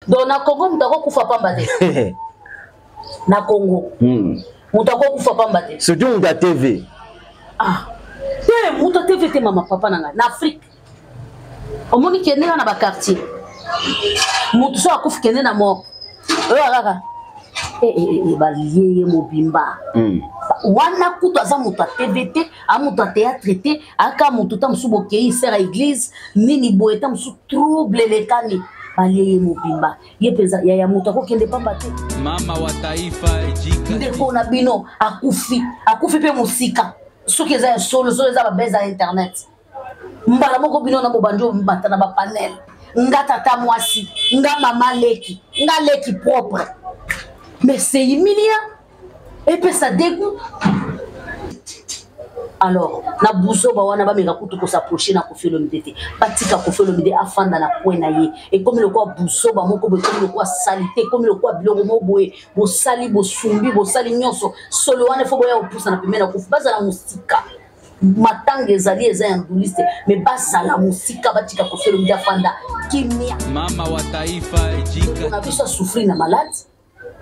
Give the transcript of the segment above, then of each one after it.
Donc na Congo mutako kufa pamba te. Na Congo. Mutako kufa pamba te. Surtout muta TV. Ah. Muta TV te mama papa nanga na Afrique. Omoni kende na ba quartier. Mutu so akufa kende na mort. Kaka. Ba lié mobimba. Wana kutu aza mutu TVT, a mutu théâtre te, aka mutu ta musu bokei sera église, nini boeta musu trouble lekani. Ba lié mobimba. Ye peza ya mutu ko kende pamba te. Mama wa taifa ejika. Ndeko na bino akufi pe musika. Soki eza ya solo eza ba beza internet. Mbala moko bino na bobanjo mbata na ba panel. Nga tata mwasi, nga mama leki, nga leki propre. Mais c'est humiliant. Et puis ça dégoûte. Alors, na buso ba wana ba meka kutu ko s'approcher na Koffi Olomide. Patika Koffi Olomide afanda na kwena ye. Et comme le quoi buso ba moko be comme le quoi salité, comme le quoi biloko mo boye, bo sali bo sumbi, bo sali nyonso. Solo wana fo boya opusa na pemena Koffi baza na musika. Matanga ezali eza induliste, mais baza la musika batika Koffi Olomide afanda kimia. Mama wa taifa ejika. On a vu ça souffrir na malade.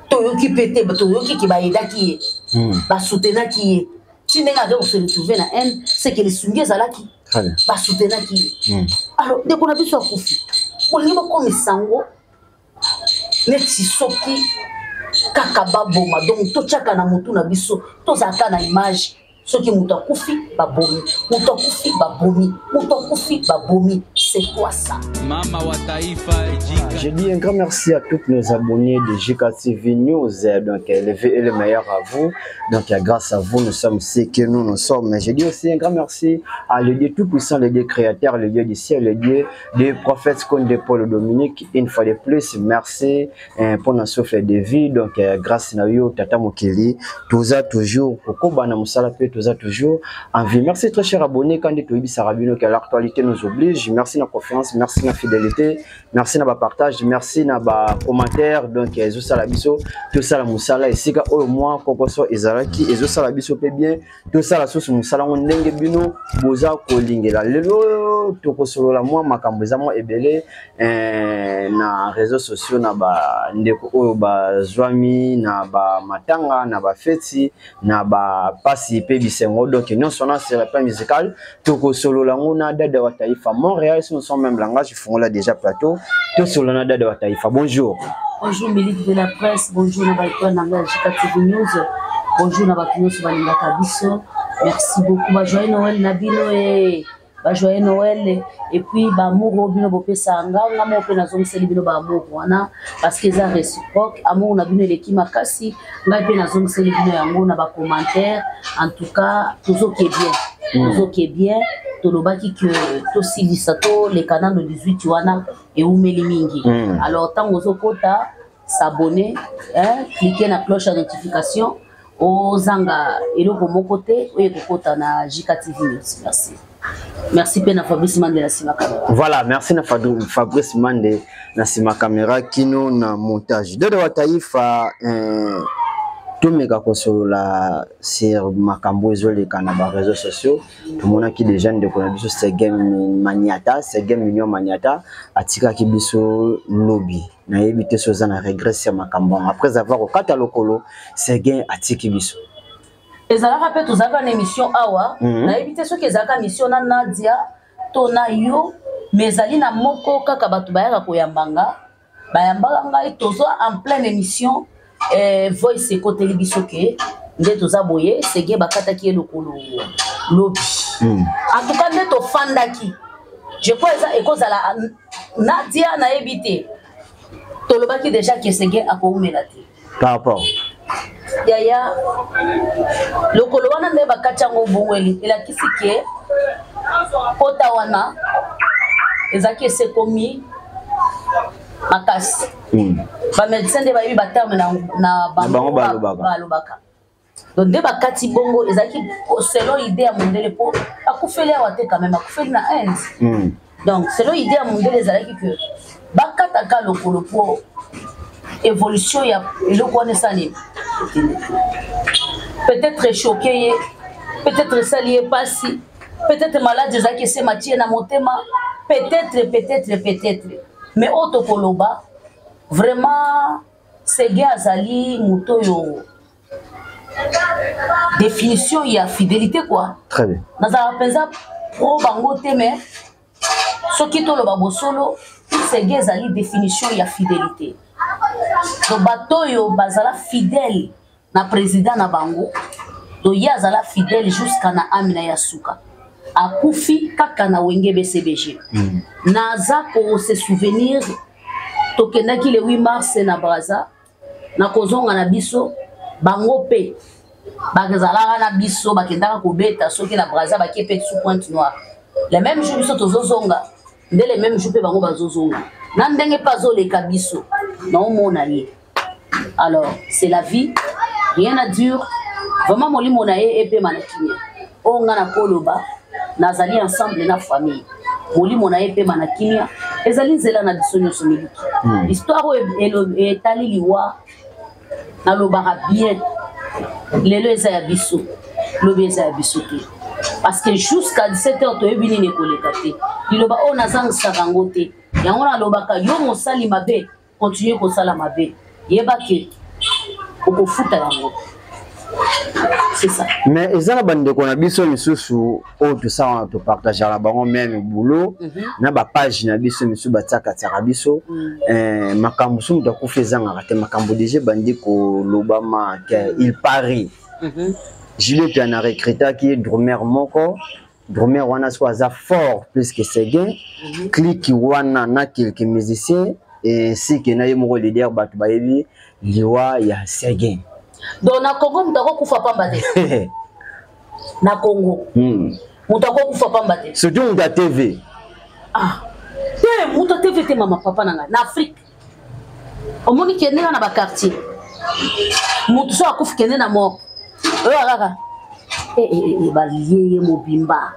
Toyoki pété, toyoki ki ba edaki ye. Ba soutenir ki ye. Si n'est pas se retrouver na haine, c'est que les souliers zalaki. Ba soutenir ki ye. Alors, dès qu'on a vu ça Koffi, on n'y va comme sango. Neti soki kakaba boma. Donc to chaka na mutu na biso, to zaka na image. Ce qui mouta Koffi babomi, mouta Koffi babomi, mouta Koffi babomi, c'est quoi ça? Mama wa taifa ejika. Je dis un grand merci à tous nos abonnés de GKTV News. Donc, le meilleur à vous. Donc, grâce à vous, nous sommes ce que nous sommes. Mais je dis aussi un grand merci à le Dieu tout-puissant, le Dieu créateur, le Dieu du ciel, le Dieu des prophètes comme de Paul Dominique. Une fois de plus, merci pour notre souffle de vie. Donc, grâce à vous, Tata Mokili, tout ça toujours, Kokoba na Musala Pe, tout ça toujours en vie. Merci très cher abonné, quand tu es Sarabino, que l'actualité nous oblige. Merci de la confiance, merci de la fidélité, merci de la partage, merci de la commentaire. Donc, tout ça la biso, tout ça la Musala, et si au moins, Kokoso Ezaraki, et tout ça la biso peut bien, tout ça la sauce Musala, on dengue bino, boza kolingela. Lelo, Tokosolo la moi, ma cambrizamo ebele, na réseaux sociaux, na ba ndeko, ba zwami, na ba matanga, na ba feti, na ba pasi, pebisengo. Donc, nous sommes sur la plan musical, Tokosolo la mona, dada wa taifa Montréal, si nous sommes même langage, ils font là déjà plateau, tout sur la dada wa taifa. Bonjour. Bonjour, milite de la presse, bonjour, Nabalton, Nanga, GKTV News, bonjour, Nabalton, Sobalinga Kabiso. Merci beaucoup, bah, joyeux Noël, Nabino, et bah, joyeux Noël, et puis, bah, Mouro, Bino, Bopesa, Anga, on a mon pénazon, c'est le Bino, bah, Mouro, parce qu'ils ont réciproque, Amour, on a vu l'équipe Makassi, on a pénazon, c'est le Bino, on a des commentaires, en tout cas, tout ce qui est bien, tout ce qui est bien, tout le bas qui que, tout si sato, les canaux de 18, tu vois, et où met les mingi. Alors, tant aux autres, s'abonner, cliquer la cloche de notification, aux Zanga, et le pour mon côté, et le côté na GKTV News. Merci. Merci Pena Fabrice Mande la Sima Caméra. Voilà, merci na Fabrice Mande la Sima Caméra qui nous na montage. De la Taïfa, tout méga la sur Makambo les canaux réseaux sociaux. Tout le monde qui déjà ne connaît pas ce game maniata, ce game mignon maniata, atika qui biso lobby. Na éviter ce genre de régression Makambo. Après avoir au catalogue, ce game atiki biso. Et ça rappelle tout ça une émission awa. Na éviter ce que ça mission na Nadia, tona yo, mais ali na moko kaka batu bayaka koyambanga, bayambanga et tozo en pleine émission. Voice côté bisoke nde toza boye sege bakata ki lokolo lobby en tout cas nde to fandaki je crois ça ekozala Nadia na ebité to lobaki déjà que sege akoumela te par rapport yaya lokolo wana nde bakata ngo bongweli elakisi ke kota wana ezaki se komi makasi ba médecin de ba yi ba terme na bango balobaka donc de bakati bongo ezaki selon idée ya mondele po akufeli awate quand même akufeli na haine donc selon idée ya mondele ezalaki que bakata ka lokolo po évolution ya eloko wana esali peut-être choqué peut-être sali pasi peut-être malade ezaki se matie na motema peut-être mais auto koloba vraiment Ségué azali mutoyo définition il y a fidélité quoi. Très bien. Nazala penza pro bango te mais soki to lo babosolo Ségué azali définition il y a fidélité. Donc batoyo bazala fidèle na président na bango. Donc yazala fidèle jusqu'à na amina yasuka. Akufi kaka na wenge BCBG. Naza ko se souvenir tokendaki le 8 mars na Braza na kozonga na biso bango pe bazalaka na biso bakendaka kobeta soki na Braza bakepe sous Pointe Noire le même jour biso tozozonga nde le même jour pe bango bazozonga na ndenge pa zoleka biso na omona ye. Alors c'est la vie, rien à dire vraiment molimo na ye epe manakimia onga na koloba nazali ensemble na famille molimo na ye pe manakimia ezali nzela na biso nyonso miliki histoire etali liwa nalobaka bien lelo eza ya biso lobi eza ya biso te parce que jusqu'à 17h toyebi nini ekoleka te liloba oyo nazangisaka yango te yango nalobaka yo mosali mabe continue kosala mabe yeba ke okofuta yango. C'est ça. Mais ils ont abandonné qu'on a biso misusu au tout ça on te partage la bango même boulot na ba page na biso misusu bataka tsaka biso makambo sumu ta kufezanga kate makambo déjà bandi ko lobama il parie Juliette tu en a recruté qui est drummer moko drummer wana soit fort plus que Ségué clique wana na quelques musiciens et si que na yemo leader batu bayebi liwa ya Ségué. Donc na Congo mutako kufa pamba te. Na Congo. Mutako kufa pamba te. C'est donc la TV. Ah. Muta TV te mama papa nanga na Afrique. Omoni kende na ba quartier. Mutu so akufa kende na mort. Kaka. Ba lié mobimba.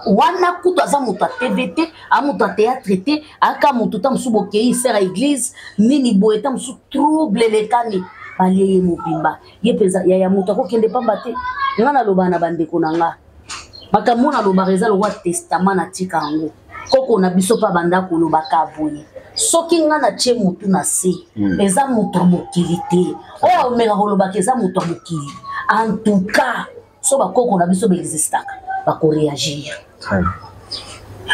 Wana kutu aza mutu TV te, a mutu théâtre te, aka mutu ta musubo kei sera église, nini boeta musu trouble lekani. Aliye mobimba ye peza ya mutu ko kende pamba te ngana loba na bandeko nanga makamona loba reza lo testament na tika ngo koko na biso pa banda ko loba ka boye soki ngana che mutu na se eza mutu mokili te o omeka ko loba keza mutu mokili en tout cas so ba koko na biso be existaka ba ko réagir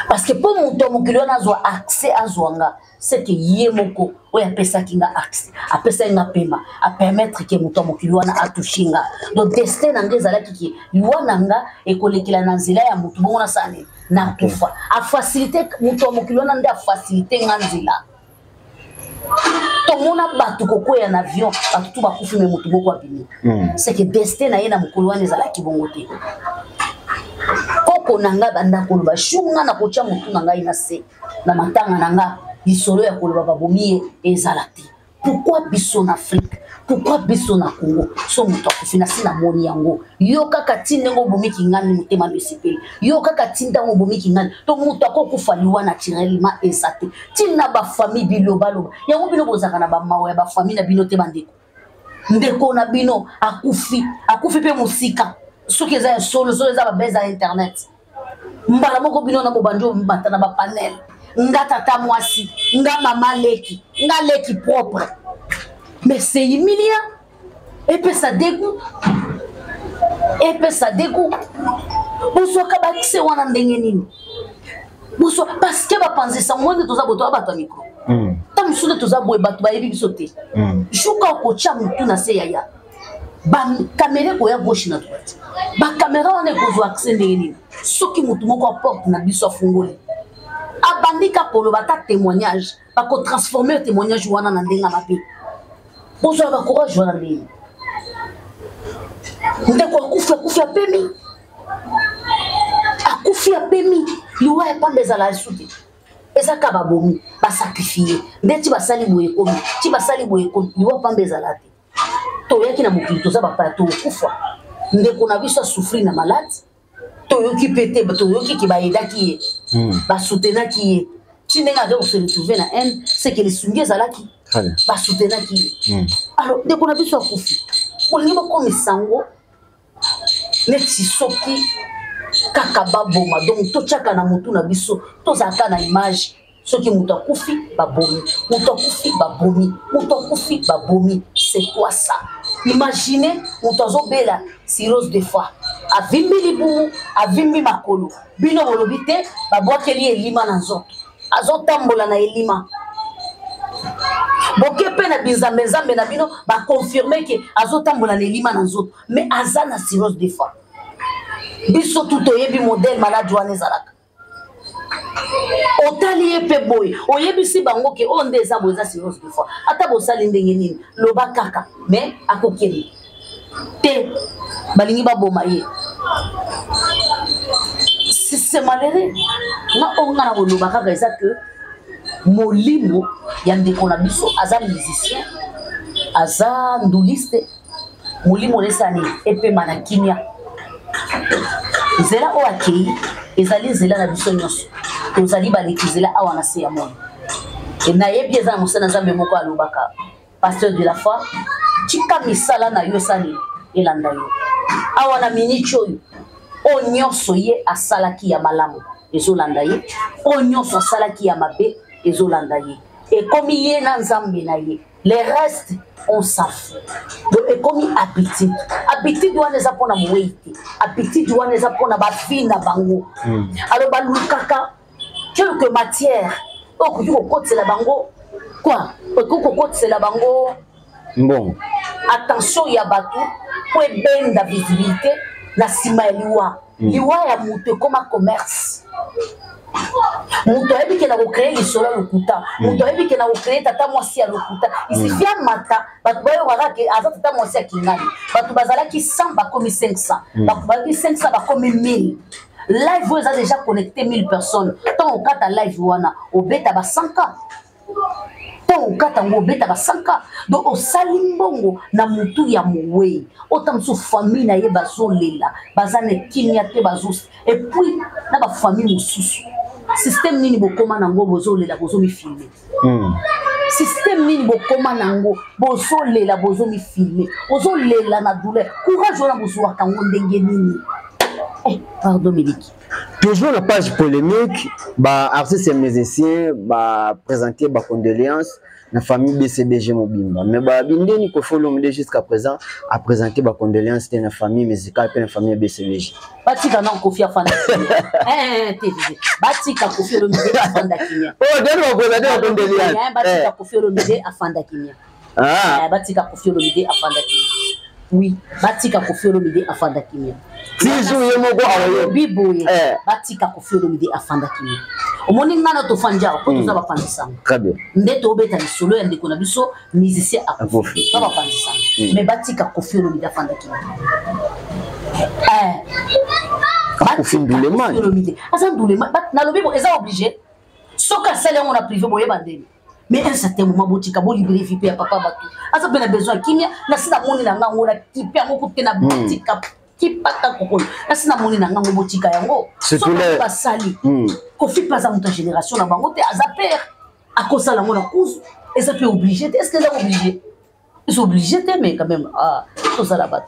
parce que pour mutu mokili ona zo accès azwanga c'est que yemoko oya pesa kinga accès a pesa nga pema a permettre que muto mokili wana atushinga donc destin nanga zala kiki liwana nga ekolekela na nzela ya mutu bongo na sane na kufa a faciliter muto mokili wana nda faciliter nga nzela to mona batu kokoya na avion batu tu bakufi me mutu moko abini c'est que destin na ye na mokili wana zala kibongo te koko nanga banda koloba shunga na kocha mutu nanga ina se na matanga nanga isolo ya koloba babomi ezalati. Pourquoi biso en Afrique? Pourquoi biso na Congo? So muto akufina sina moni yango. Yo kaka tindengo bomi kingani mutema mesipeli. Yo kaka tindango bomi kingani. To muto akokufa liwa naturellement ezate. Tina ba famille biloba loba. Yango bino bozaka na ba mawa ya ba famille na bino te bandeko. Ndeko na bino akufi pe musika. Soki eza ya solo eza ba beza internet. Mbala moko bino na bobanjo mbata na ba panel. Nga tata mwasi, nga mama leki, nga leki propre. Mais c'est humiliant. Et puis ça dégoûte. Et puis ça dégoûte. Bonsoir kabaki se wana ndenge nini. Bonsoir parce que ba penser ça moi de toza boto abata micro. Tam sune toza boye batu ba yebi bisote. Shuka ko cha mutu na se yaya. Ba caméra ko ya gauche na droite. Ba caméra wana ko zo accès ndenge nini. Soki mutu moko porte na biso fungoli. Abandika polo bata témoignage ba ko transformer témoignage wana na ndenga mabe bonsoir ba courage wana ndenge ndeko akufi apemi liwa ya pamba ezala esute ezaka babomi basakrifie ndeti basali boye komi ti basali boye komi liwa pamba ezala te toyaki na mokili toza bapaya tokufa ndeko na biso asouffrir na malade toyoki pete toyoki ki baedaki ye basoutenaki ye ti ndenge ake kose retrouver na haine c'est que lisungi ezalaki basoutenaki ye alors ndeko na biso akufi bolingi bokomisa yango neti soki kaka baboma donc totiaka na motu na biso tozalaka na image ceux qui muto kufi babomi, muto kufi babomi, muto kufi babomi. C'est quoi ça? Imaginez muto zobela cirrhose de foie. Avimbi libumu, avimbi makolo. Bino bolobite babwakeli elima na nzoto. Azotambola na elima. Boke pe na bizambe zambe na bino ba confirmer que azotambola na elima na nzoto. Mais azana cirrhose de foie. Biso tout oyebi modèle malade wana ezalaka. Otali epe boy, oyebisi bango ke onde eza boza cirrhose de foie. Ata bosali ndenge nini, loba kaka, mais akokeli. Te balingi baboma ye. Si c'est malheureux, na onga na loba kaka eza que molimo ya ndeko na biso aza musicien, aza nduliste, molimo lesani epe manakimia. Zela o akei ezali zela na biso nyonso tozali baleki zela awa na se ya mona e na yebi eza na mosana nzambe moko alobaka pasteur de la foi tika misala na yo esali elanda yo awa na miniti oyo o nyonso ye asalaki ya malamu ezolanda ye o nyonso asalaki ya mabe ezolanda ye ekomi ye na nzambe na ye. Les restes, on s'en fout. Donc, et comme habitude. Habitude, on les a pour la mouette. Habitude, on les a pour la bafine à bango. Alors, bah, l'oukaka, quelques matières. Oh, que tu côte, c'est la bango. Quoi? Que côte, c'est la bango. Bon. Attention, il y a bateau. Pour bien la visibilité, la sima et l'iwa. L'iwa est monté comme un commerce. Muto ebi ke na recréer l'isolo lokuta muto ebi ke na recréer tata mwasi ya lokuta isifi ya mata batu bayo warake aza tata mwasi ya kinani batu bazala ki 100 bakomi 500 batu bazala ki 500 bakomi 1000 live vous a déjà connecté 1000 personnes tant au kata live wana obeta ba 100k tant au kata ngo obeta ba 100k donc au salimbongo na mutu ya muwe autant sous famille na ye bazolela bazane kinyate bazos et puis na ba famille mususu. Système nini bokoma nango bozolela bozo mi filmer. Système nini bokoma nango bozolela bozo mi filmer. Bozolela na douleur. Courage na bozoa kango ndenge nini. Eh, pardon Méliki. Toujours la page polémique, bah artistes et musiciens bah présenter bah condoléances la famille BCBG Mobimba. Mais bah bindeni ko follow me jusqu'à présent a présenté bah condoléances de la famille musicale et la famille BCBG. Batika na Kofi Afanda. TV. Batika Kofi Olomide Afanda Kimia. Oh, donne moi présenter la condoléances. Batika Kofi Olomide Afanda Kimia. Ah, Batika Kofi Olomide Afanda Kimia. Oui, Batika Kofi Olomide Afanda Kimia. Tizu yemoko ayo. Biboye. Batika Kofi Olomide Afanda Kimia. Omoni ngana to fanja ko to zaba pandisa. Très bien. Ndeto obeta ni solo ya ndeko na biso musicien Kofi. Zaba pandisa. Mais Batika Kofi Olomide Afanda Kimia. Kofi Nduleman. Asa Nduleman na lobi bo eza obligé. Soka sale on a privé boye bandeni. Mais à un certain moment, botika bo libéré vie à papa batu. Asa ben a besoin kimia na sina moni na nganga ona kipe ngo kutena botika kipata kokolo. Na sina moni na nganga botika yango. C'est tout le basali. Kofi pas à notre génération na bango te azaper. A kosa la ngona kuzu. Et ça peut obligé. Est-ce que c'est obligé? Ils sont obligés mais quand même tout ça là-bas.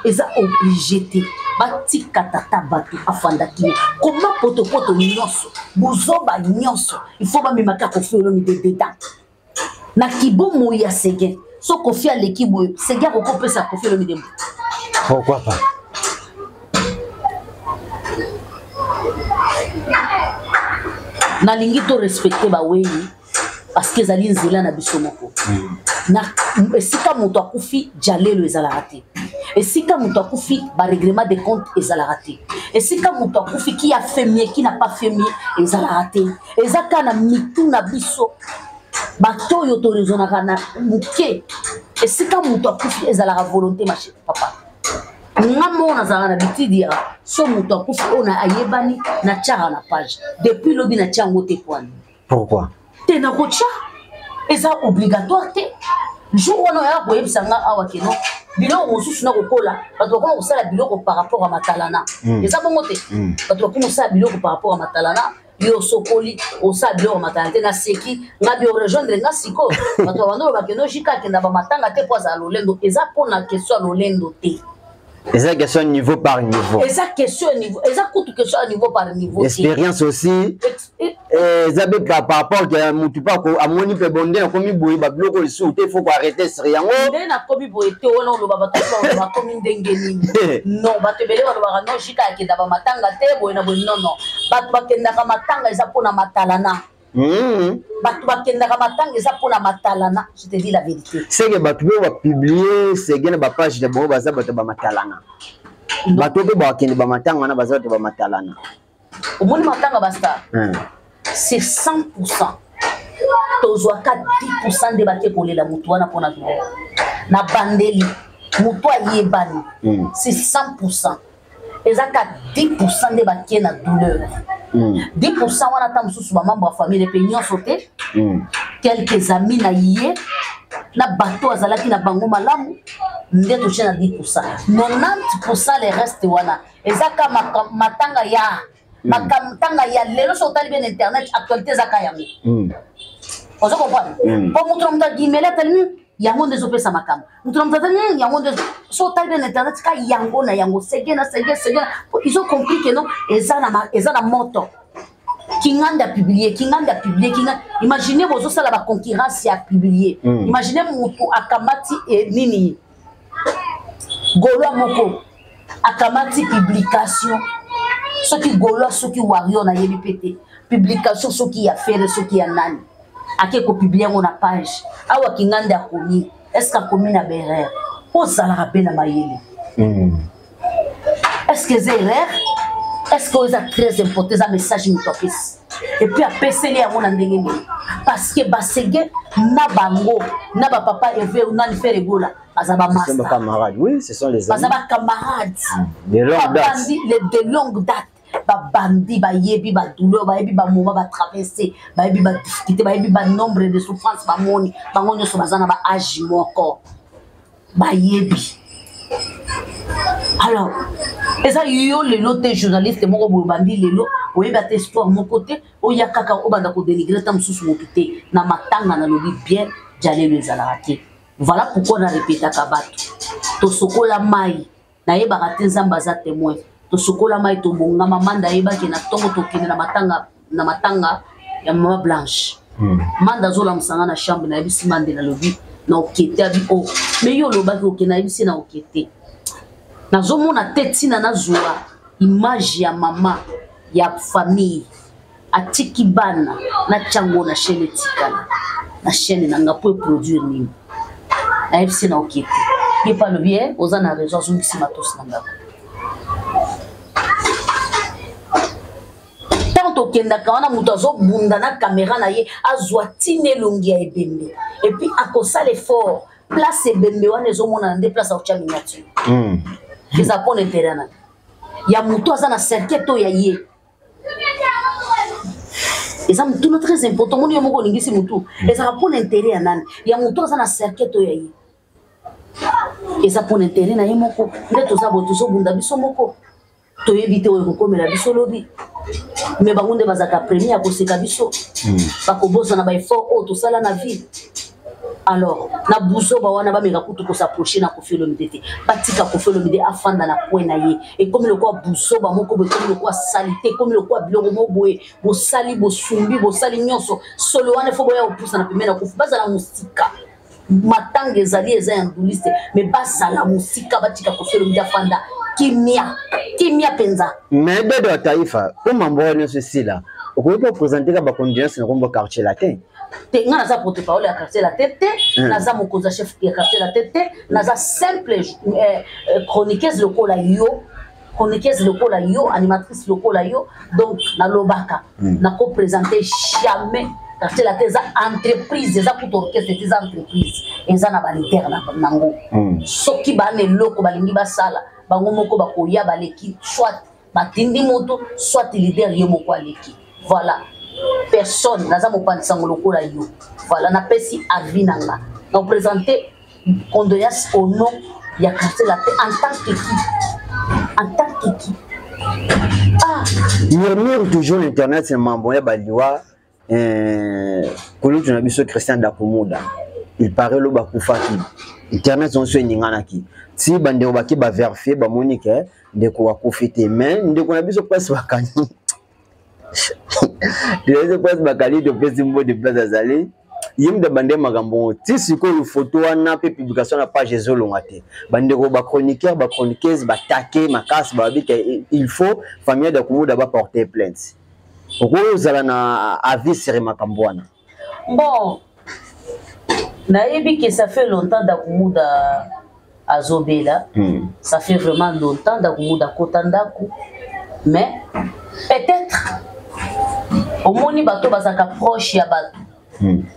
Et ça obligé te. Batika tata batu afanda kimia. Comment poto nyonso buzoba nyonso il faut ba mimaka Kofi Olomide dedans na kibomo ya sege so Kofi a l'équipe sege ko kopesa Kofi Olomide. Pourquoi pas? Na lingi to respecter ba weyi parce que zali nzela na biso moko na esika moto akufi jalelo ezala raté esika moto akufi ba règlement de compte ezala raté esika moto akufi qui a fait mieux qui n'a pas fait mieux ezala raté ezaka na mitu na biso bato yo to rezona kana muke esika moto akufi ezala volonté ma chérie papa ngamo na zala na bitidia so moto akufi ona ayebani na tchara na page depuis lobi na tchango te poani. Pourquoi? Te na kocha eza obligatoire te jour wana ya boyebisa nga awa keno biloko mosusu na kokola bato bakoma kosala biloko par rapport à matalana eza bongo te bato bakoma kosala biloko par rapport à matalana yo sokoli osala biloko matalana te na seki nga bi orejoindre nga siko bato babando bakeno jika akenda bamatanga te po azala lolendo eza mpona question ya lolendo te Et ça question niveau par niveau. Et ça question niveau. Et ça coûte question niveau par niveau. Expérience aussi. Ça veut par rapport à mon tu pas à mon niveau bondé comme il bouille bloquer le sous il faut arrêter c'est rien. On a comme bouille te on a le baba on a comme ndengeni. Non ba te bele ba ba non shika ki da ba matanga te boy na boy non non. Ba ba kenda ka matanga eza pona matalana. Batu bakendaka matanga eza pona matalana, je te dis la vérité. C'est que batu ba publier c'est gena ba page de bon baza batu ba matalana. Batu ba kende ba matanga na baza batu ba matalana. Omoni matanga basta. C'est 100%. Tozwa ka 10% de baké kolela mutu wana pona douleur. Na bandeli mutu ayebani. C'est 100%. Ezaka 10% de baké na douleur. 10% wana ta mususu ba membre de famille pe nyonso te. Quelques amis na yé na bato azalaki na bango malamu nde touché na 10%. 90% les restes wana ezaka matanga ya matanga ya lelo so tali bien internet actualité zaka yango. On se comprend. Pour montrer mon gimela tellement yango ndezo pesa makam. Montrer mon tellement yango ndezo so tali bien internet ka yango na yango segena. Ils ont compris que non ezana moto. Kinganda publié. Imaginez vos ça la concurrence a publié. Imaginez mutu akamati et nini. Golo moko akamati publication. Ce qui golo, ce qui warrior na yebi pété. Publication ce qui a fait, ce qui a nani. Ake ko publier mon page. Awa kinganda komi. Est-ce qu'a commis na berère? O ça la rappelle na mayele. Est-ce que c'est erreur? Est-ce que c'est très important ça message m'topis? Et puis à PCL à mon andengeni parce que basege na bango na ba papa élevé ou na faire gola azaba master. C'est mes camarades, oui, ce sont les amis. Azaba camarades. De longue date. Ba bandi ba yebi ba douleur ba yebi ba moment ba traverser ba yebi ba difficulté ba yebi ba nombre de souffrances ba moni bango nyoso bazana ba âge moko ba yebi. Alors, et ça, yo les lots journalistes, mon bandi les lots, ou y a espoir mon côté, ou y a kaka ou banda ko dénigrer tam sous mon côté, na matanga na lobi bien, j'allais les alarater. Voilà pourquoi on a répété à Kabato. To sokola mai, na yeba katenza mbaza témoin. To sokola mai to bonga mamanda yeba ki na tongo to kine na matanga ya mama blanche. Manda zola msanga na chambre na yebisi mande na lobi. Na okete abi o mais yo lobaki okena yebisi na okete nazomona teti na nazwa image ya mama ya famille atiki bana na chango na chaîne tikala na chaîne na ngapo produire nini na yebisi na okete ye pas le bien oza na raison zungisi matos na ngako tokendaka wana mutu azobunda na caméra na ye azwa tine longi ya ebembe et puis akosala effort place ebembe wana ezomona nde place akotia miniature eza mpona intérêt nani ya mutu aza na cercle to ya ye eza mutuna très important moni yo moko olingisi mutu ezaka mpona intérêt ya nani ya mutu aza na cercle to ya ye eza mpona intérêt na ye moko nde toza boye tozobunda biso moko toyebi te oyo kokomela biso lobi mais bango nde bazaka premier ya koseka biso bakobosana ba effort oyo tosala na vie. Alors na buzoba wana bameka kutu kosaprocher na Koffi Olomide te batika Koffi Olomide afanda na kwe na ye et comme le quoi buzoba moko be comme le quoi salité comme le quoi biloko mo boye bo sali bo sumbi bo sali nyonso solo wana fo boya opusa na pemena Koffi bazala musika matanga ezali eza ya nduliste mais basala musika batika Koffi Olomide afanda kimia penza. Mais de Taïfa, comment on ceci là? On peut présenter la condition dans le quartier latin. Nga naza porte-parole ya quartier la tête, naza mokonza chef ya quartier la tête, naza simple chroniqueuse lokola yo, animatrice lokola yo, donc na lobaka, na ko présenter jamais quartier la tête entreprise, eza pour orchestre des entreprises, eza na balitaire na nango. Soki ba ne loko balingi basala bango moko bakoya baleki soit batindi moto soit leader yo moko aleki voilà personne naza mopanisa ngolokola yo voilà na pesi avinanga na présenter condoléances au nom ya quartier la paix en tant qu'équipe murmure toujours internet c'est mambo ya baliwa kulu tunabiso Christian Dakumuda il paraît lo bakufaki internet on se ninganaki si bande obaki ba vérifier ba monique ndeko wakufite mais ndeko na biso passe bakani ndeko passe bakali de pesi mbo de place azali yim de bande magambo ti siko le photo wana pe publication na page ezolonga te bandeko ba chroniqueur ba chroniqueuse ba taquer makasi ba bi il faut famille de kumuda ba porter plainte pourquoi zala na avis sur makambo wana bon nayebi que ça fait longtemps d'akumuda azobela ça fait vraiment longtemps d'akumuda kotandako mais peut-être au moni bato bazaka proche ya bato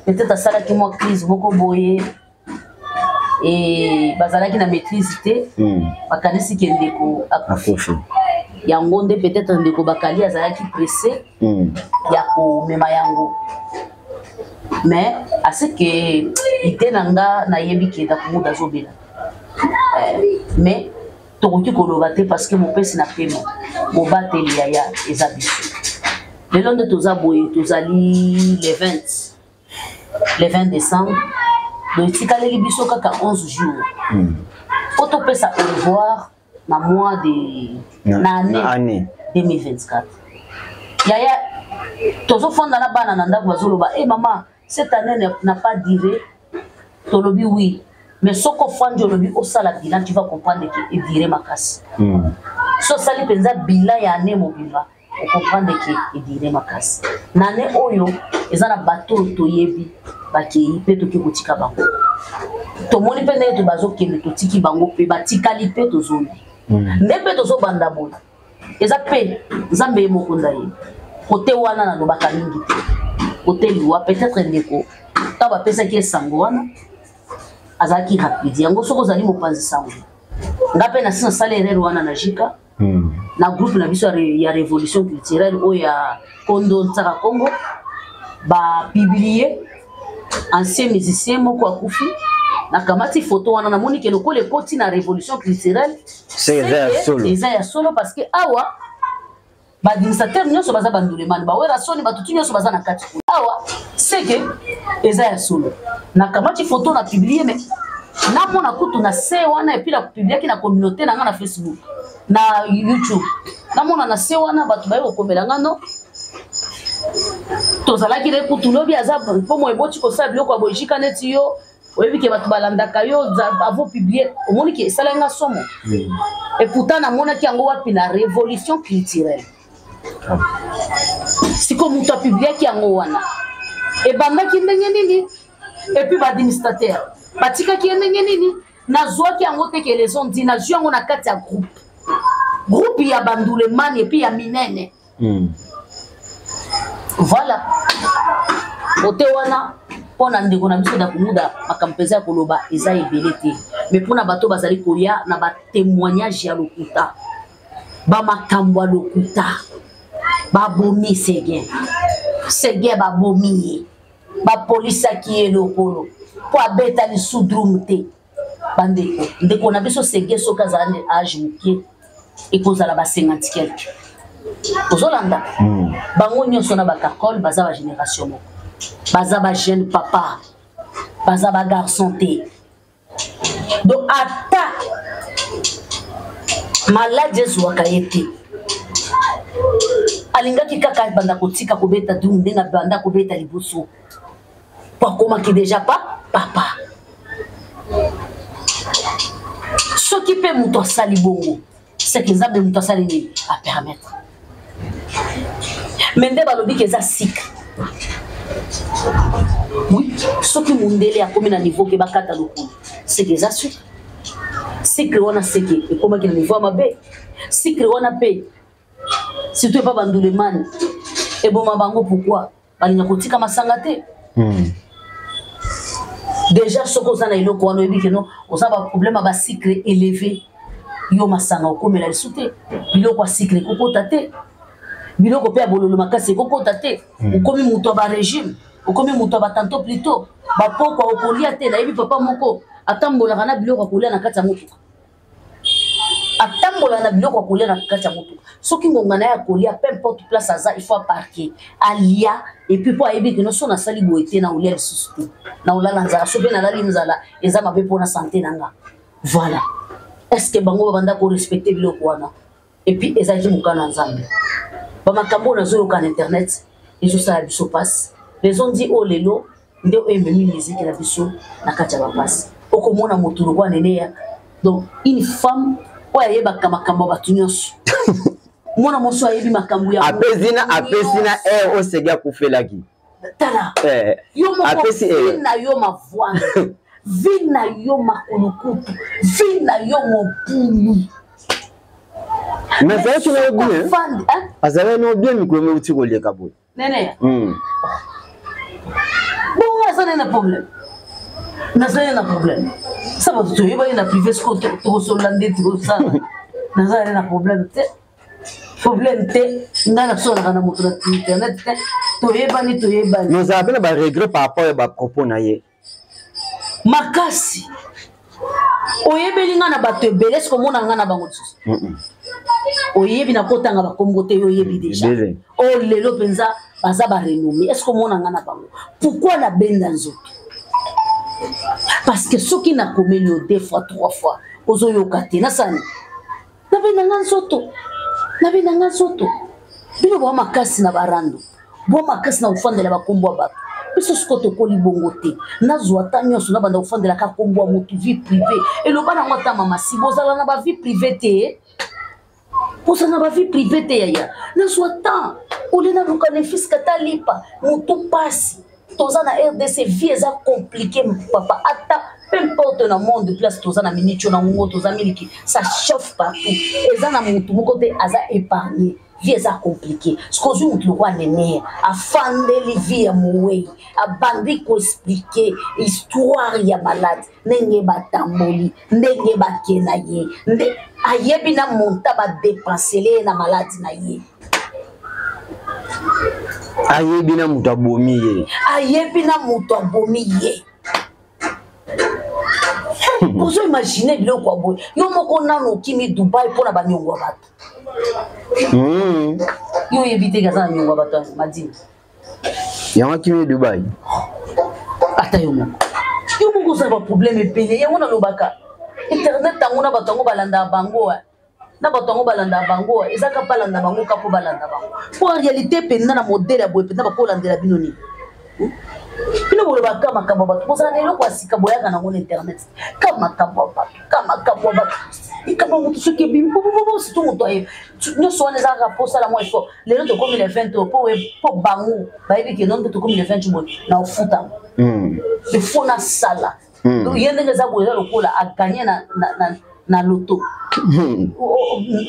peut-être ça qui moi crise beaucoup boye et bazalaki na maîtrise te bakanisi ke ndeko akufi yango nde peut-être ndeko bakali azalaki pressé ya ko mema yango mais à ce que ite nanga na yebi ke da kumuda zobela mais tokoki koloba te parce que mon père na pema mo bateli ya ezabiso le long de toza boye tozali le 20 décembre donc tikaleli biso kaka 11 jours auto pesa au revoir na mois de l'année 2024 yaya tozo fonda na bana na ndako bazoloba maman cette année n'a pas duré tolobi oui mais soko fandi olobi osala bilan tu vas comprendre que il dirait makasi so sali penza bilan ya année mobimba on comprendre que il dirait makasi nane oyo ezana bato toyebi baki pe toki kotika bango to moni pe ne to bazo kende to tiki bango pe batikali pe to zombi ndebe to zo banda bona eza pe nzambe mokunda ye kote wana na lobaka mingi te kote liwa peut-être ndeko ta ba pesa ki sango wana azaki rapide yango soko zali mopanzi sango ngape na sina salaire wana na jika na groupe na biso ya révolution culturelle o ya Kondo Nsaka Congo ba publier ancien musicien moko akufi na kamati photo wana na moni ke lokole koti na révolution culturelle c'est ya solo parce que awa ba administrateur nyonso baza bandulemani ba wera soni batutu nyonso baza na kati awa c'est que eza ya solo na kamati photo na publier mais na mona kutu na se wana et puis la publier ki na communauté na nga na Facebook na YouTube na mona na se wana batu bayo komela ngano tozalaki le kutu lobi azab po mo eboti ko sa biloko abojika neti yo oyebi ke batu balandaka yo avo publier omoni ke sala nga somo et pourtant na mona ki yango wapi na révolution culturelle siko mutu publier ki yango wana e bandaki ndenge nini et puis ba administrateur batika ki ndenge nini na zwa ki yango te ke les ont dit na zwa yango na kati ya groupe ya bandulemani et puis ya minene voilà ote wana pona ndeko na biso da kumuda makampeza ya koloba eza ebele te mais pona bato bazali koya na ba témoignage ya lokuta ba makambo ya lokuta ba bomi sege ba bomi ba polisa ki elokolo po abeta li sudrum te bandeko ndeko na biso sege soka za âge mukie ekozala ba 50 quelque ozolanda bango nyonso na bakakole baza ba génération moko baza ba jeune papa baza ba garçon te donc ata malade ezwaka ye te alingaki kaka banda kotika kobeta dum ndenga banda kobeta liboso po akomaki déjà pas papa soki mpe moto asali bongo c'est que nzambe moto asali nini apermettre mais nde balobi ke eza cycle oui soki mundele akomi na niveau ke bakata lokolo c'est que eza cycle wana seke ekomaki na niveau ya mabe cycle wana mpe surtout epa bandulemani eboma bango pourquoi balinga kotika masanga te déjà soko oza na eloko wana oyebi ke no oza baproblème ya bacycle élevé yo masanga okomela lisu te biloko ya cycle ekokota te biloko mpe ya bololo makasi ekokota te okomi moto ya barégime okomi moto ya batanto plutôt bapokwa okolia te nayebi papa moko atambolaka na biloko akolia na kati ya motuka ata tambola na biloko kolia na kati ya moto soki ngongana ya kolia peu importe place aza il faut parquer alia et puis pour ayebi que no so na sali boité na olia lisusu te na olala nzala so pe na lali nzala eza mabe mpona santé nanga voilà est-ce que bango banda ko respecter biloko wana et puis ezaki mokana nzambe bamakambo nazoyoka na internet ezosala biso passe les ont dit oh lelo nde ememi musique na biso na kati ya bapasi okomona motu lokwa neneya donc une femme oyo ayebaka makambo ya bato nyonso mwana moso ayebi makambo ya apesina osegi akufelaki tala yo moko vi na yo mavwanga vi na yo makulukutu vi na yo mopulu mais ça tu l'as bien azala no bien mikolo me uti koleka boy nene bon ça n'a problème n'a problème ça va tu yeba na privé ce que tu solande tu ça n'a problème te ngana so na moto na internet te to yeba ni nous avons ba regret par rapport à propos na ye makasi oyebeli ngana bato ebele ce que mona ngana bango tsusu oyebi na kotanga bakombo te oyebi déjà o lelo penza baza ba renommé est-ce que mona ngana bango pourquoi la benda nzoto parce que soki na komeli o 2 fois 3 fois ozo yokate na sani na benda nzoto bino bo makasi na barando bo makasi na ufandela bakombo bato biso skoto ko libongo te nazwa ta nyonso na banda ufandela ka kombo motu vie privée et lo bana ngota mama si bozala na ba vie privée te bozala na ba vie privée te yaya nazwa ta olena luka ne fiska ta lipa motu pasi toza na RDC vie eza compliqué papa ata peu importe na monde place toza na minicho na ngo toza miliki ça chauffe partout eza na motu moko te aza épargné vie eza compliqué ce que je vous vois nene afandeli vie ya moué abandi ko expliquer histoire ya malade ndenge batamboli ndenge bakena ye nde ayebi na monta ba dépenser na malade na ye ayebi na mutu abomi ye Vous imaginez bien quoi boy. Yo moko nano kimi Dubai pour na banyongo bato. Yo éviter gaza nyongo bato madini. Ya kimi Dubai. Ata yo moko. Yo moko ça va problème pele. Ya mona lobaka. Internet tangona bato ngo balanda bango. Na bato ngo balanda bango. Ezaka balanda bango kapo balanda bango. Pour en réalité pena na modèle ya boy pena ba ko landela binoni. Pino bolo ba kama kama bato boza na eloko asika boyaka na internet kama kama bato ikama mutu soki bimbo si tout mutu aye nyo so ne za rapport ça la moi il faut les autres comme les 20 pour bango ba ebi ke non to comme les 20 bon na ofuta il faut na sala yende ngeza boza lokola a gagner na loto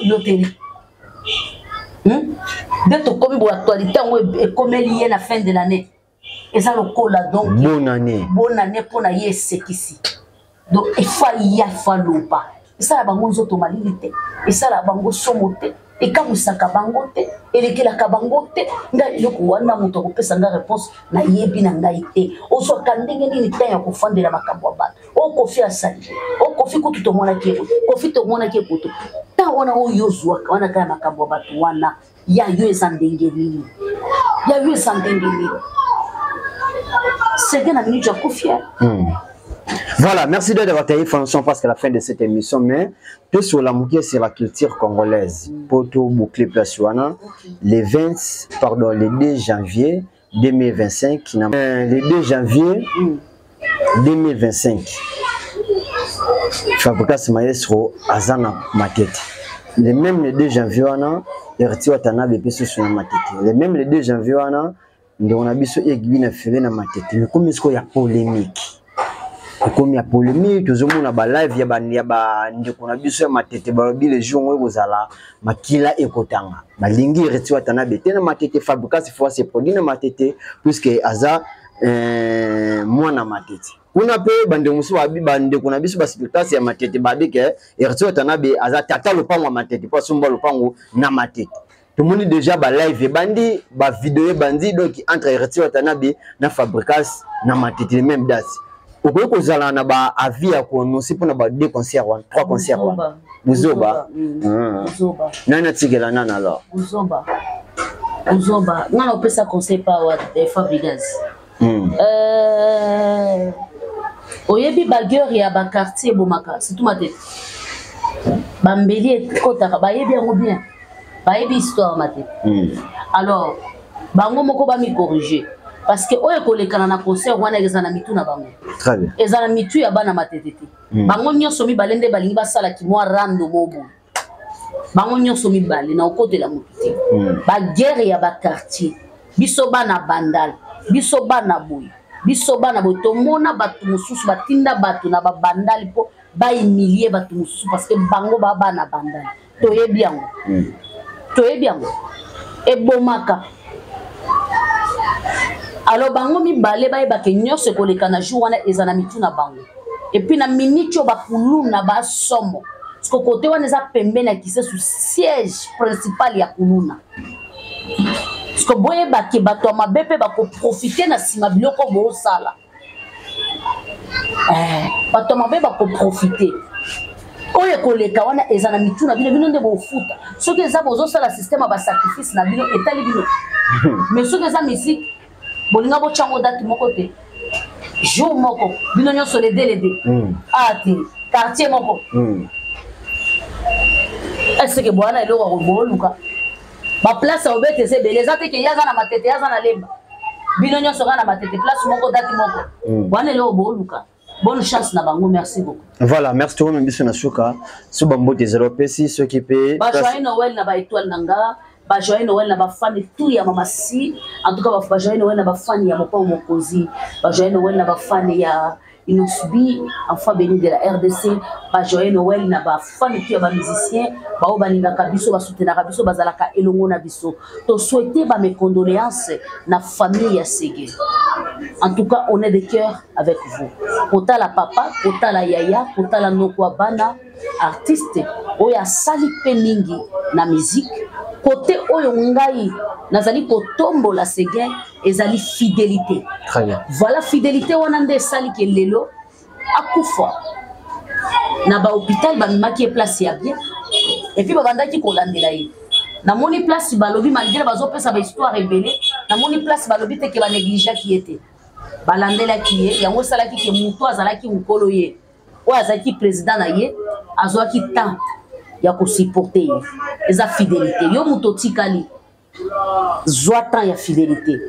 loterie de to comme bo actualité ngo e comme lié la fin de l'année. Et ça le cola donc bonne année pour na yese kisi donc il faut y a fallu pas et ça la bango nzoto malilité et ça la bango somote et comme ça ka bango te et le kila ka bango te nga iloko wana muto ko pesa nga réponse na yebi na ngai te o so kandenge ni tanya ko fandela makambo ba o ko fi asali o ko fi kutu to mona ke ko fi to mona ke kutu ta wana o yozwa wana kaya makambo ba wana ya yo esandenge ni c'est bien la minute de confiance. Voilà, merci d'avoir été franchement parce qu'à la fin de cette émission, mais tout sur la mouquée, c'est la culture congolaise. Pour tout boucler place le 2 janvier 2025, le 2 janvier 2025, Fabrice Maestro Azana Matete. Le même le 2 janvier, il retire Watanabe Peso sur la Matete. Le même le 2 janvier, on a biso aiguille na fele na matete mais comme est-ce qu'il y a polémique comme il y a polémique tout le monde a ba live ya ba ndeko na biso ya matete ba bi les jours ngo zala makila ekotanga balingi reti watana bete na matete Fabrice fois c'est produit na matete puisque aza mwana matete kuna pe bande musu ba bi bande kuna biso ba spectacle ya matete ba bike reti watana be aza tata le pango matete pas somba le pango na matete. Tout le monde déjà ba live bandi ba vidéo bandi donc entre Reti Watanabe na Fabrice na matete les mêmes dates. Au ko zala na ba avis ya ko annoncer pour na ba 2 concerts 3 concerts Buzoba. Buzoba. Nana tigela nana alors. Buzoba. Buzoba. Non, on peut ça conseil pas des Fabregas. Oyebi bagueur ya ba quartier bomaka, c'est tout ma tête. Bambeli kotaka bayebi yango bien. Bayebi histoire ma tête. Alors, bango moko ba mi corriger parce que oye kolekana na concert wana ezana mitu na bango. Très bien. Ezana mitu ya bana matetete. Bango nyonso mi balende balingi basala ki moi rando bobo. Bango nyonso mi bali na okote la mutu. Ba guerre ya ba quartier. Biso bana bandal, biso bana boy. Biso bana boy tomona batu mususu batinda batu na ba bandali po ba humilier batu mususu parce que bango ba bana bandali. Toyebi yango. Toyebi yango. E bomaka. Alors bango mi balé ba ke nyonso koleka na jour wana ezana mitu na bango. Et puis na minute ba kuluna ba somo. Parce que côté wana za pembe na kise sous siège principal ya kuluna. Parce que boye ba ke bato mabepe ba ko profiter na sima biloko bo sala. Bato mabepe ba ko profiter. Oye koleka wana ezana mitu na bino nde bo futa. Soki eza bozo sala système ba sacrifice na bino etali bino. Mais soki eza musique bolinga bo chango date moko te. Jour moko bino nyonso les deux. Ati quartier moko. Est-ce que bwana elo wa boluka? Ba place au bete c'est belé za te ke yaza na matete yaza na lemba. Bino nyonso na matete place moko date moko. Bwana elo boluka. Bonne chance na bango, merci beaucoup. Voilà, merci tout le monde biso na suka. So bambo des européens ceux qui paient. Ba joyeux Noël na ba étoile nanga. Ba joyeux Noël na ba fan tout ya mama si. En tout cas ba joyeux Noël na ba fan ya mopa mokozi. Ba joyeux Noël na ba fan ya Inosbi, enfant béni de la RDC. Ba joyeux Noël na ba fan tout ya ba musicien. Ba o balingaka biso ba soutenaka biso bazalaka elongo na biso. To souhaiter ba mes condoléances na famille ya Ségué. En tout cas, on est de cœur avec vous. Kota la papa, kota la yaya, kota la nokwa bana, artiste, oya sali peningi na musique. Côté oyo ngai, nazali kotombo la Ségué, ezali fidélité. Très bien. Voilà fidélité wanande sali ke lelo akufa. Na ba hôpital ba maki place ya bien. Et puis ba bandaki kolandela ye. Na moni place balobi malgré bazo pesa ba histoire rebelle, na moni place balobi te ke ba négligé qui était. Balandela qui est yango salaki ke muto azalaki mukolo ye. O azaki président na ye, azwaki temps ya ko supporter ye. Eza fidélité. Yo muto tikali. Zwa temps ya fidélité.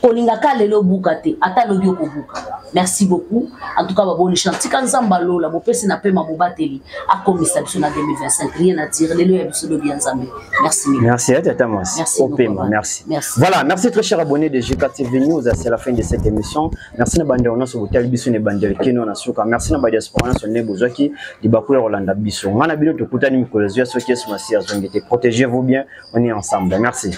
Kolingaka lelo bukate, ata lobi ko buka. Merci beaucoup. En tout cas, bonne chance. Tika nzamba lola, mo pesi na pema mo bateli. A komisa biso na 2025. Rien à dire. Lelo ya biso lobi nzambe. Merci. Merci à tata moi. Merci. Merci. Merci. Voilà, merci très chers abonnés de GKTV News. C'est la fin de cette émission. Merci na bande on a sur hotel biso ne bande keno na suka. Merci na bande diaspora sur ne bozaki di bakula Rolanda biso. Ngana bino to kutani mikolezo ya soki esmasi azongete. Protégez-vous bien. On est ensemble. Merci.